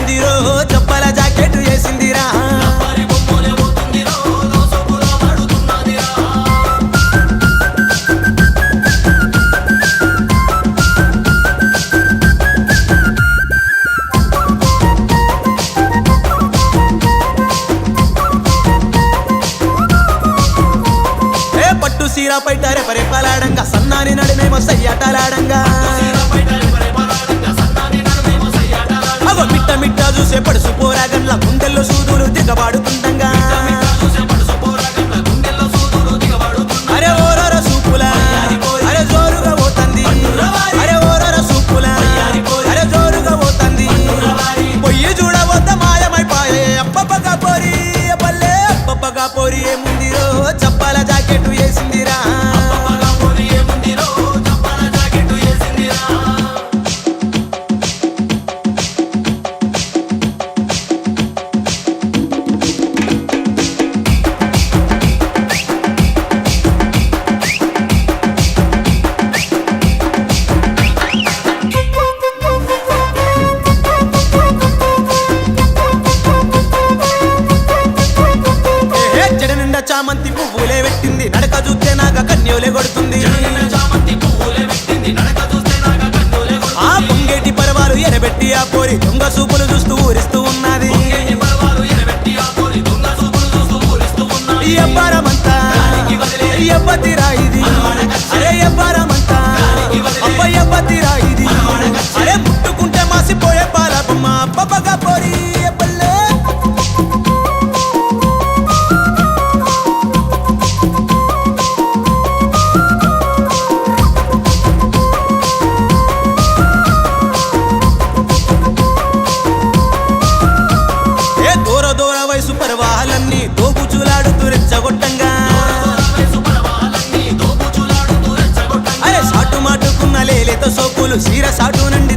ఏముందిరో చెప్పల జాకెట్ వేసిందిరా పట్టు సీరా పైటారే పరిపాలాడంగా సన్నాని నడిమేమో సయ్యాటలాడంగా అగో మిట్ట మిట్ట చూసే పడుసు పోరాగండ్ల గుండెల్లో సూదులు దిగబాడుతుండగా అరే ఓరర సూపులా అరే జోరుగా పోతంది అరే ఓరర సూపులా అరే జోరుగా పోతంది పొయ్యి చూడబోత మాయమైపోయే అప్పప్పగా పోరి పల్లె అప్పప్పగా పోరి ఏముందిరో చెప్పాల జాకెట్ వేసిందిరా చామంతి పువ్వులే పెట్టింది నడక చూస్తే నాక కన్యోలే కొడుతుంది ఆ పొంగేటి పరవాలు ఎరబెట్టి ఆ పోరి దొంగ సూపులు చూస్తూ ఊరిస్తూ ఉన్నది ఎవ్వరమంతా ఎవ్వతిరా ఇది అరే ఎవ్వరమంతా అబ్బ ఎవ్వతిరా ఇది అరే ముట్టుకుంటే మాసిపోయే పాలబొమ్మ అబ్బగా పోరి పల్లె వయసు పర్వాలన్నీ దోబుచులాడుతూ రెచ్చగొట్టంగా అరే సాటు మాటుకున్న లేలేత సోపులు సీర సాటు నుండి